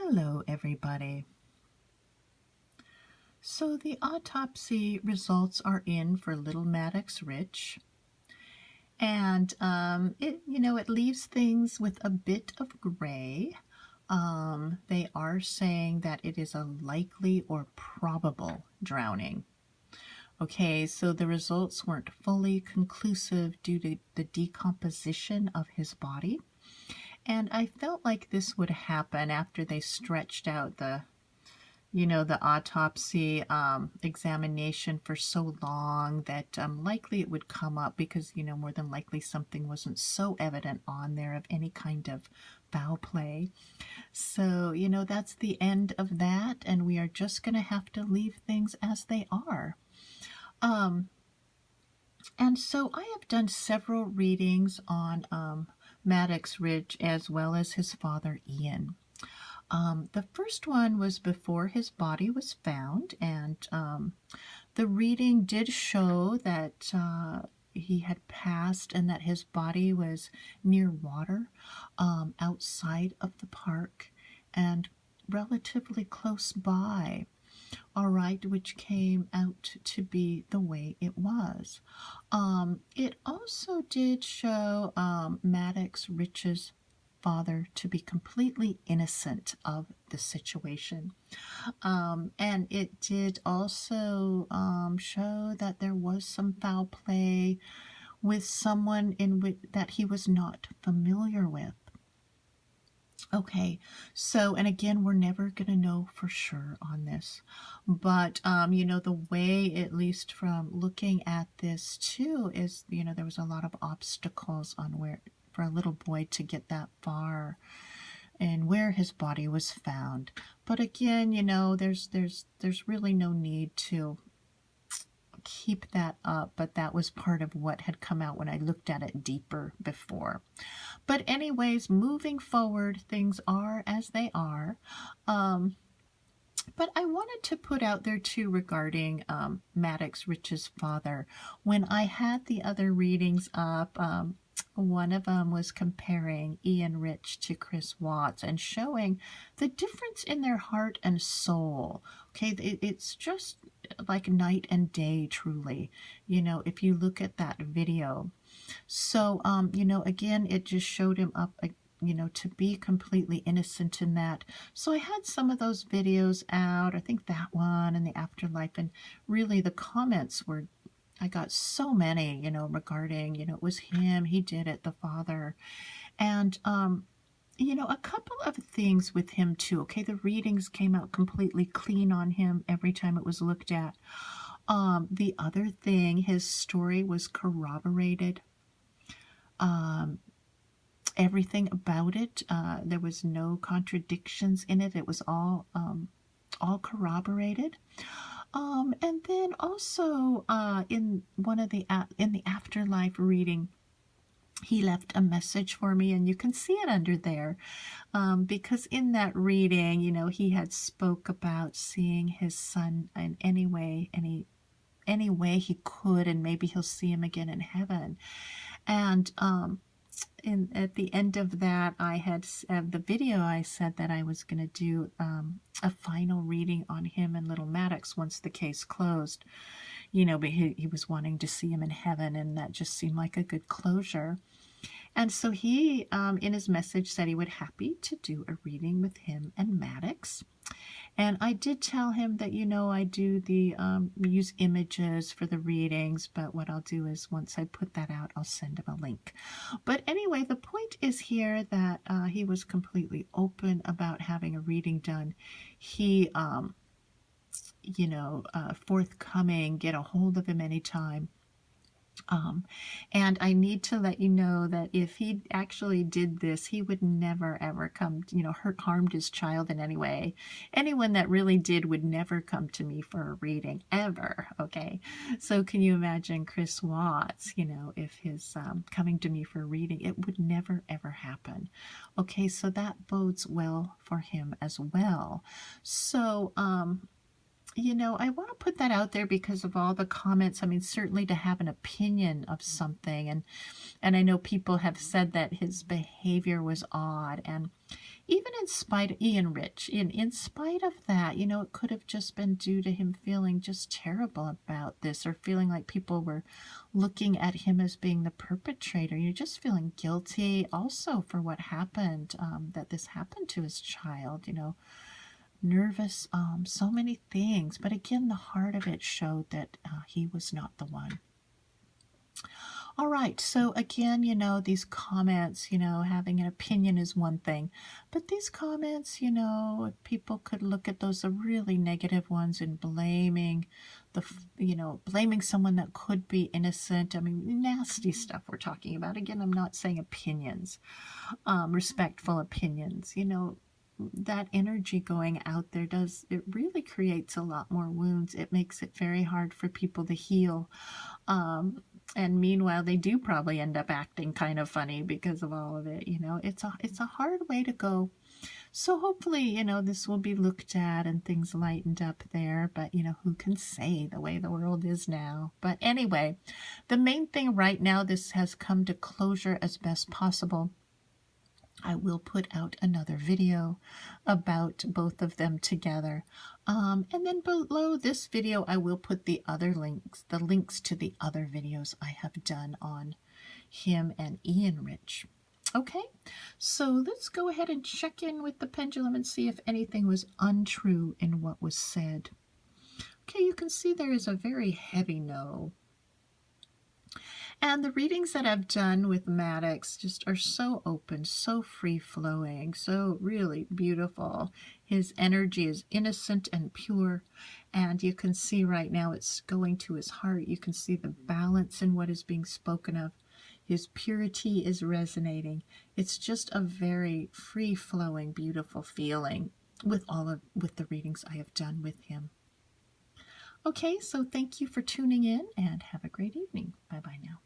Hello, everybody. So the autopsy results are in for little Maddox Ritch, and it leaves things with a bit of gray. They are saying that it is a likely or probable drowning. Okay, so the results weren't fully conclusive due to the decomposition of his body. And I felt like this would happen after they stretched out the autopsy examination for so long that likely it would come up because, more than likely something wasn't so evident on there of any kind of foul play. So, that's the end of that, and we are just going to have to leave things as they are. And so I have done several readings on Maddox Ritch as well as his father Ian. The first one was before his body was found, and the reading did show that he had passed and that his body was near water outside of the park and relatively close by. All right, which came out to be the way it was. It also did show Maddox Ritch's father to be completely innocent of the situation. And it did also show that there was some foul play with someone that he was not familiar with. Okay, so, and again, we're never going to know for sure on this, but, the way, at least from looking at this too, is, there was a lot of obstacles on where, for a little boy to get that far and where his body was found. But again, there's really no need to keep that up, but that was part of what had come out when I looked at it deeper before. But anyways, moving forward, things are as they are. But I wanted to put out there too regarding Maddox Ritch's father. When I had the other readings up, one of them was comparing Ian Ritch to Chris Watts and showing the difference in their heart and soul. Okay, it's just like night and day, truly, if you look at that video. So, again, it just showed him up, to be completely innocent in that. So I had some of those videos out, I think that one and the Afterlife, and really the comments were, I got so many, regarding, it was him, he did it, the father. And, a couple of things with him too. Okay, the readings came out completely clean on him every time it was looked at. The other thing, his story was corroborated. Everything about it, there was no contradictions in it. It was all corroborated. And then also in the Afterlife reading, he left a message for me, and you can see it under there, because in that reading, he had spoke about seeing his son in any way he could, and maybe he'll see him again in heaven. And at the end of that, I had the video, I said that I was going to do a final reading on him and little Maddox once the case closed. But he was wanting to see him in heaven, and that just seemed like a good closure. And so he, in his message, said he would happy to do a reading with him and Maddox. And I did tell him that, I do use images for the readings, but what I'll do is once I put that out, I'll send him a link. But anyway, the point is here that he was completely open about having a reading done. He, forthcoming, get a hold of him anytime. And I need to let you know that if he actually did this, he would never ever come, harmed his child in any way. Anyone that really did would never come to me for a reading, ever, okay? So can you imagine Chris Watts, if his coming to me for a reading, it would never ever happen. Okay, so that bodes well for him as well. So, I want to put that out there because of all the comments. I mean, certainly to have an opinion of something. And I know people have said that his behavior was odd. And even in spite of Ian Rich, in spite of that, you know, it could have just been due to him feeling just terrible about this, or feeling like people were looking at him as being the perpetrator. You're just feeling guilty also for what happened, that this happened to his child, you know, nervous, so many things. But again, the heart of it showed that he was not the one. All right, so again, you know, these comments, you know, having an opinion is one thing, but these comments, you know, people could look at those, the really negative ones, and blaming you know, blaming someone that could be innocent. I mean, nasty stuff we're talking about. Again, I'm not saying opinions, respectful opinions, you know, that energy going out there it really creates a lot more wounds. It makes it very hard for people to heal. And meanwhile, they do probably end up acting kind of funny because of all of it. You know, it's a hard way to go. So hopefully, you know, this will be looked at and things lightened up there. But, you know, who can say the way the world is now? But anyway, the main thing right now, this has come to closure as best possible. I will put out another video about both of them together. And then below this video, I will put the links to the other videos I have done on him and Ian Rich. Okay, so let's go ahead and check in with the pendulum and see if anything was untrue in what was said. Okay, you can see there is a very heavy no. And the readings that I've done with Maddox just are so open, so free-flowing, so really beautiful. His energy is innocent and pure, and you can see right now it's going to his heart. You can see the balance in what is being spoken of. His purity is resonating. It's just a very free-flowing, beautiful feeling with the readings I have done with him. Okay, so thank you for tuning in, and have a great evening. Bye-bye now.